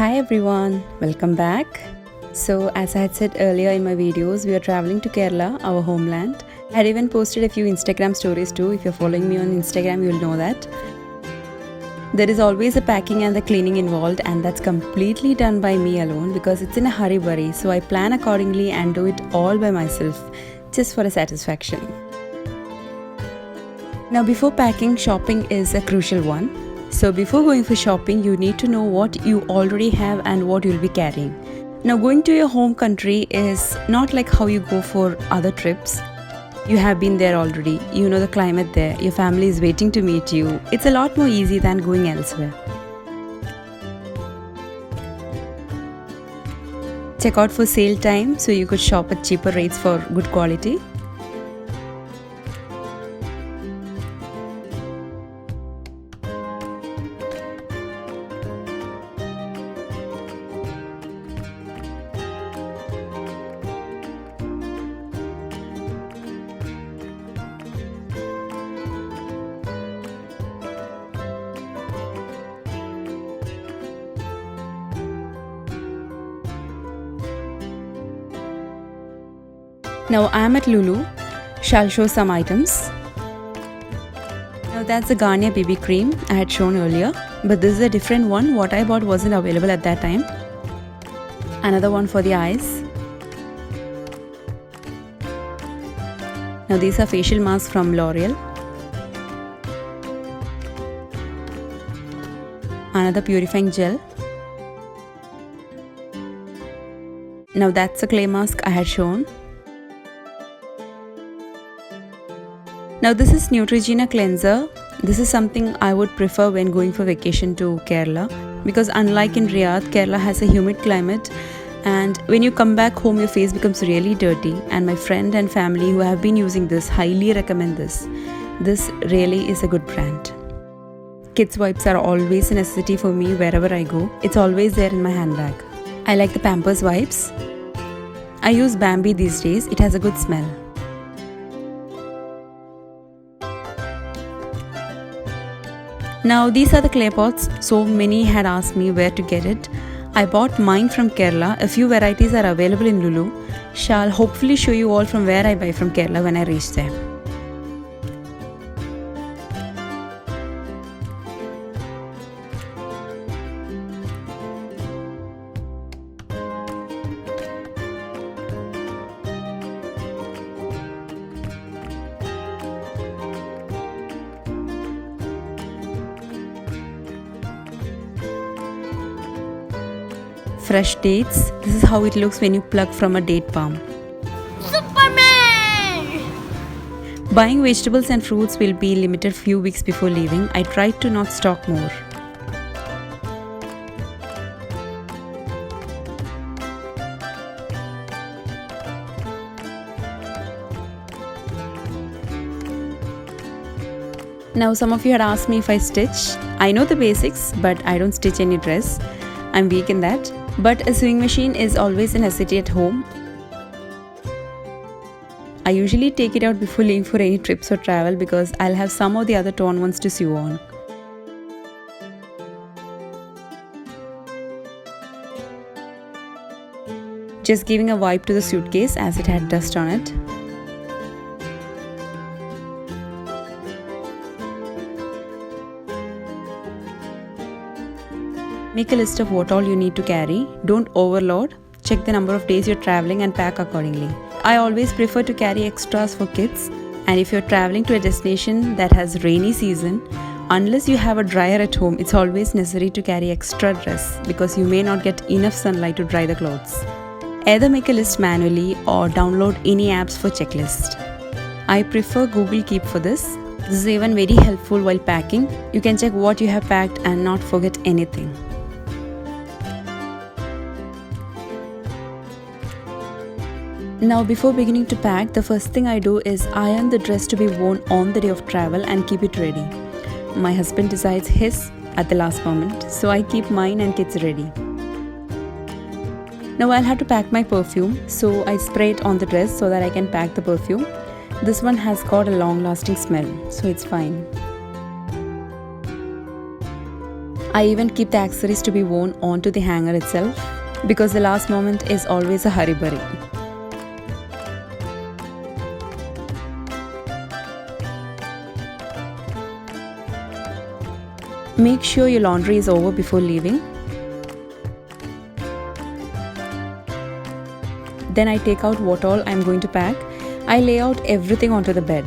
Hi everyone, welcome back. So as I had said earlier in my videos, we are traveling to Kerala, our homeland. I had even posted a few Instagram stories too. If you're following me on Instagram, you'll know that. There is always the packing and the cleaning involved, and that's completely done by me alone because it's in a hurry-burry. So I plan accordingly and do it all by myself, just for a satisfaction. Now before packing, shopping is a crucial one. So before going for shopping, you need to know what you already have and what you'll be carrying. Now going to your home country is not like how you go for other trips. You have been there already, you know the climate there, your family is waiting to meet you. It's a lot more easy than going elsewhere. Check out for sale time so you could shop at cheaper rates for good quality. Now I am at Lulu. Shall show some items. Now that's the Garnier BB cream I had shown earlier, but this is a different one. What I bought wasn't available at that time. Another one for the eyes. Now these are facial masks from L'Oreal. Another purifying gel. Now that's the clay mask I had shown. Now this is Neutrogena cleanser. This is something I would prefer when going for vacation to Kerala because unlike in Riyadh, Kerala has a humid climate and when you come back home your face becomes really dirty, and my friend and family who have been using this highly recommend this. This really is a good brand. Kids wipes are always a necessity for me wherever I go. It's always there in my handbag. I like the Pampers wipes. I use Bambi these days. It has a good smell. Now these are the clay pots. So many had asked me where to get it. I bought mine from Kerala. A few varieties are available in Lulu. Shall hopefully show you all from where I buy from Kerala when I reach there. Fresh dates. This is how it looks when you pluck from a date palm. Superman! Buying vegetables and fruits will be limited few weeks before leaving. I tried to not stock more. Now some of you had asked me if I stitch. I know the basics, but I don't stitch any dress. I'm weak in that. But a sewing machine is always a necessity at home. I usually take it out before leaving for any trips or travel because I'll have some of the other torn ones to sew on. Just giving a wipe to the suitcase as it had dust on it. Make a list of what all you need to carry. Don't overload. Check the number of days you're traveling and pack accordingly. I always prefer to carry extras for kids, and if you're traveling to a destination that has rainy season, unless you have a dryer at home, it's always necessary to carry extra dress because you may not get enough sunlight to dry the clothes. Either make a list manually or download any apps for checklist. I prefer Google Keep for this. This is even very helpful while packing. You can check what you have packed and not forget anything. Now before beginning to pack, the first thing I do is iron the dress to be worn on the day of travel and keep it ready. My husband decides his at the last moment, so I keep mine and kids ready. Now I'll have to pack my perfume, so I spray it on the dress so that I can pack the perfume. This one has got a long lasting smell, so it's fine. I even keep the accessories to be worn onto the hanger itself because the last moment is always a hurry-burry. Make sure your laundry is over before leaving. Then I take out what all I am going to pack. I lay out everything onto the bed.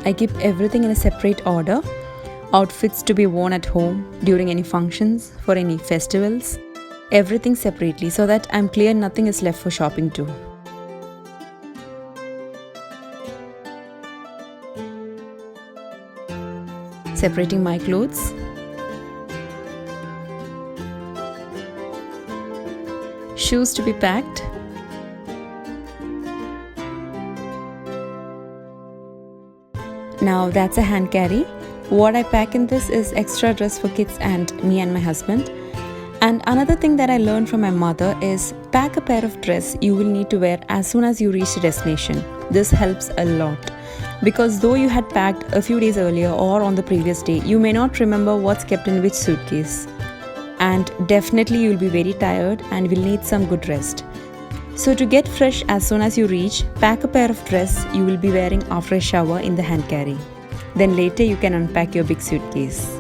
I keep everything in a separate order. Outfits to be worn at home, during any functions, for any festivals. Everything separately so that I'm clear nothing is left for shopping too. Separating my clothes. Shoes to be packed. Now that's a hand carry. What I pack in this is extra dress for kids and me and my husband. And another thing that I learned from my mother is pack a pair of dress you will need to wear as soon as you reach the destination. This helps a lot. Because though you had packed a few days earlier or on the previous day, you may not remember what's kept in which suitcase. And definitely you'll be very tired and will need some good rest. So to get fresh as soon as you reach, pack a pair of dress you will be wearing after a shower in the hand carry. Then later you can unpack your big suitcase.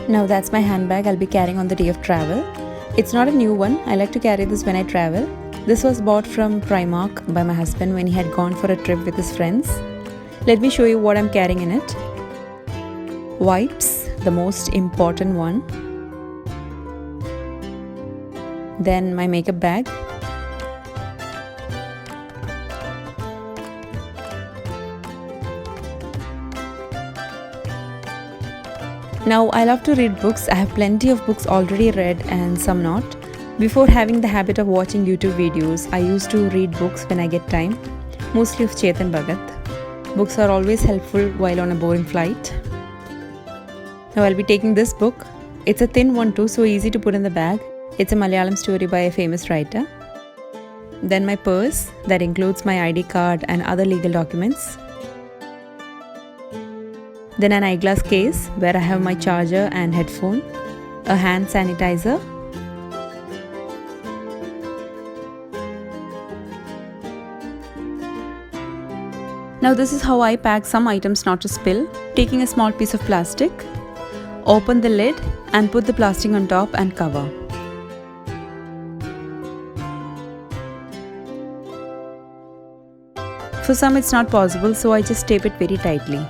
Now that's my handbag I'll be carrying on the day of travel. It's not a new one, I like to carry this when I travel. This was bought from Primark by my husband when he had gone for a trip with his friends. Let me show you what I'm carrying in it. Wipes, the most important one. Then my makeup bag. Now I love to read books. I have plenty of books already read and some not. Before having the habit of watching YouTube videos, I used to read books when I get time, mostly of Chetan Bhagat. Books are always helpful while on a boring flight. Now I'll be taking this book. It's a thin one too, so easy to put in the bag. It's a Malayalam story by a famous writer. Then my purse that includes my ID card and other legal documents. Then an eyeglass case where I have my charger and headphone, a hand sanitizer, now this is how I pack some items not to spill. Taking a small piece of plastic, open the lid and put the plastic on top and cover. For some it's not possible, so I just tape it very tightly.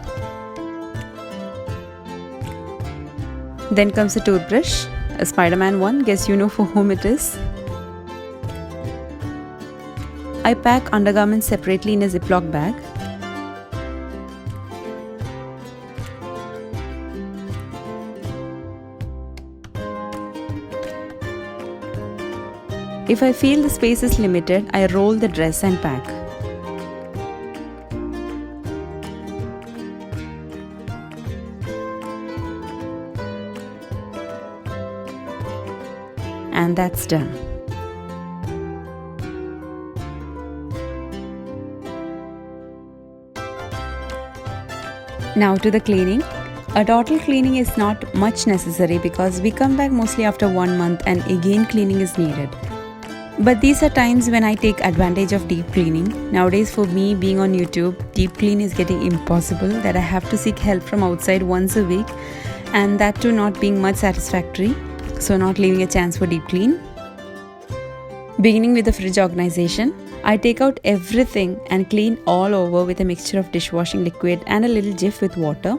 Then comes a toothbrush, a Spider-Man one, guess you know for whom it is. I pack undergarments separately in a Ziploc bag. If I feel the space is limited, I roll the dress and pack. And that's done. Now to the cleaning. A total cleaning is not much necessary because we come back mostly after 1 month and again cleaning is needed. But these are times when I take advantage of deep cleaning. Nowadays for me being on YouTube, deep clean is getting impossible, that I have to seek help from outside once a week, and that too not being much satisfactory. So not leaving a chance for deep clean. Beginning with the fridge organization, I take out everything and clean all over with a mixture of dishwashing liquid and a little jiff with water.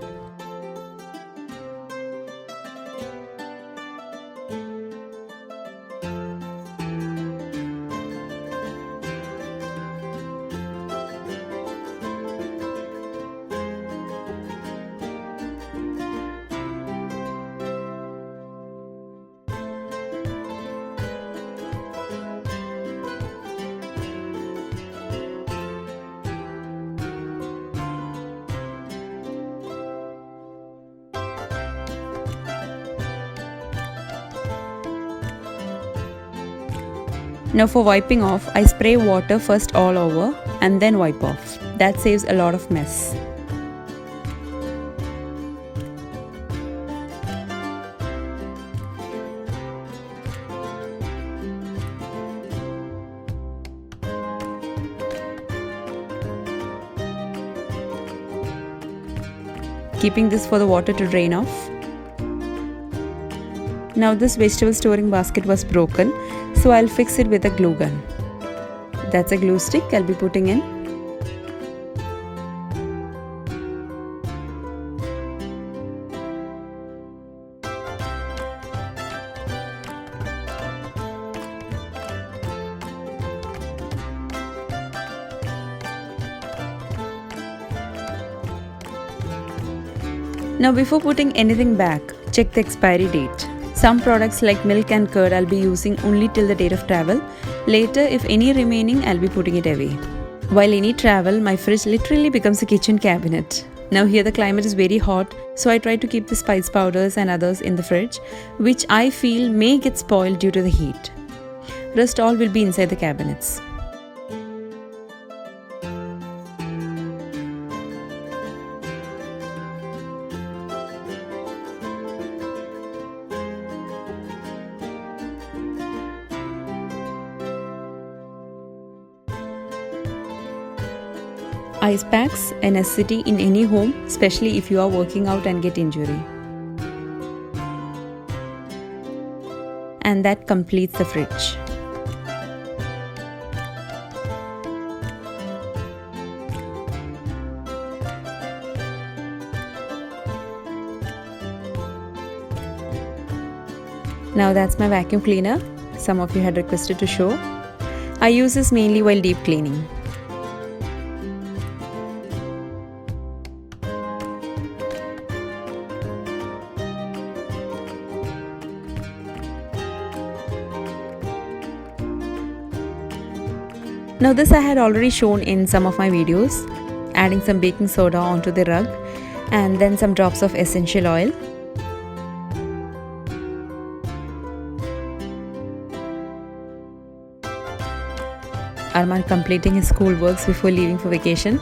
Now for wiping off, I spray water first all over and then wipe off. That saves a lot of mess. keeping this for the water to drain off. Now this vegetable storing basket was broken, so I'll fix it with a glue gun. That's a glue stick I'll be putting in. Now before putting anything back, check the expiry date. Some products like milk and curd I'll be using only till the date of travel. Later, if any remaining, I'll be putting it away. While any travel, my fridge literally becomes a kitchen cabinet. Now here the climate is very hot, so I try to keep the spice powders and others in the fridge, which I feel may get spoiled due to the heat. Rest all will be inside the cabinets. Ice packs, a necessity in any home, especially if you are working out and get injury. And that completes the fridge. Now that's my vacuum cleaner. Some of you had requested to show. I use this mainly while deep cleaning. Now this I had already shown in some of my videos, adding some baking soda onto the rug and then some drops of essential oil. Arman completing his school works before leaving for vacation.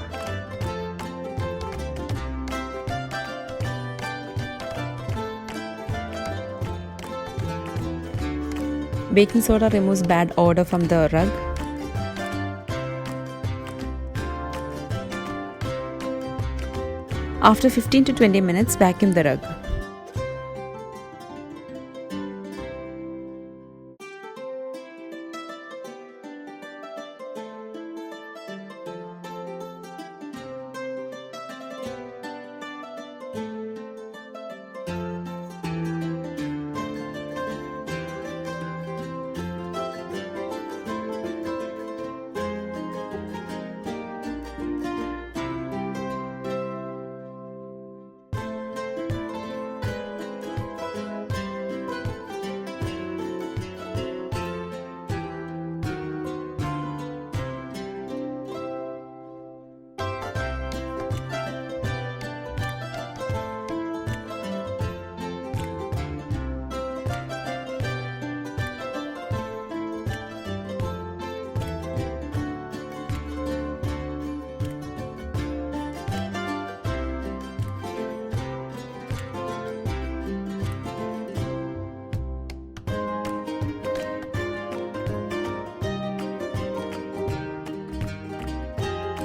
Baking soda removes bad odor from the rug. After 15 to 20 minutes, vacuum the rug.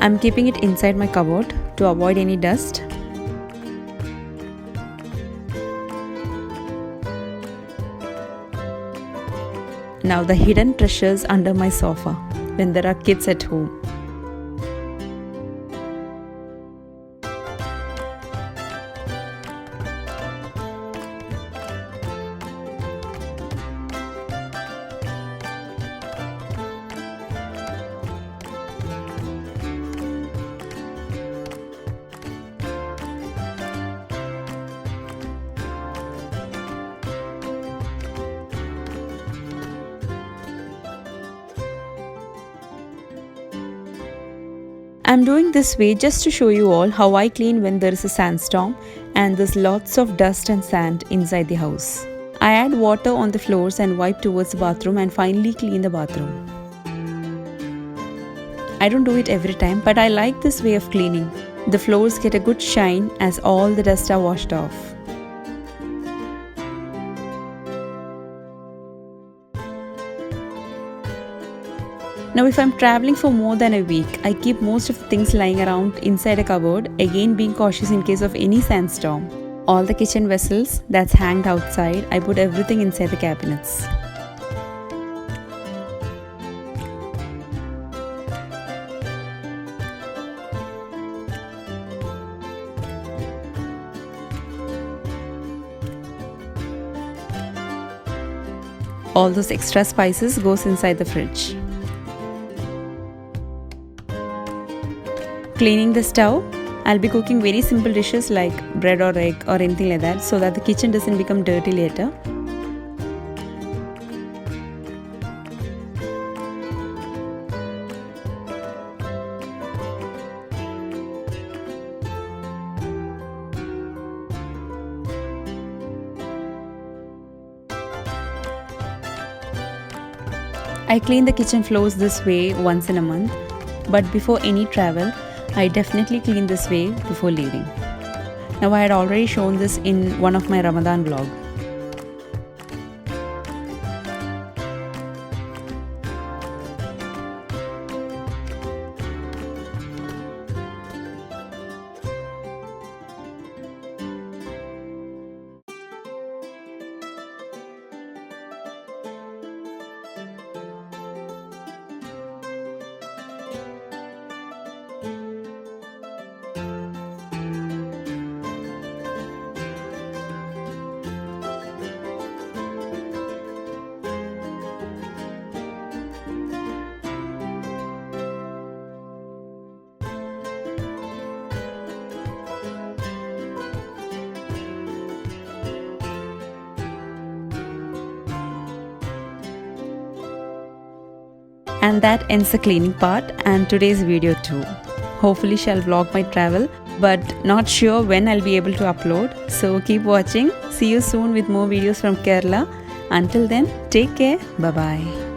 I'm keeping it inside my cupboard to avoid any dust. Now the hidden treasures under my sofa when there are kids at home. I'm doing this way just to show you all how I clean when there is a sandstorm and there's lots of dust and sand inside the house. I add water on the floors and wipe towards the bathroom and finally clean the bathroom. I don't do it every time, but I like this way of cleaning. The floors get a good shine as all the dust are washed off. Now if I'm traveling for more than a week, I keep most of the things lying around inside a cupboard, again being cautious in case of any sandstorm. All the kitchen vessels that's hanged outside, I put everything inside the cabinets. All those extra spices goes inside the fridge. Cleaning the stove, I'll be cooking very simple dishes like bread or egg or anything like that so that the kitchen doesn't become dirty later. I clean the kitchen floors this way once in a month, but before any travel, I definitely clean this way before leaving. Now I had already shown this in one of my Ramadan vlog. And that ends the cleaning part and today's video too. Hopefully shall vlog my travel, but not sure when I'll be able to upload. So keep watching. See you soon with more videos from Kerala. Until then, take care. Bye bye.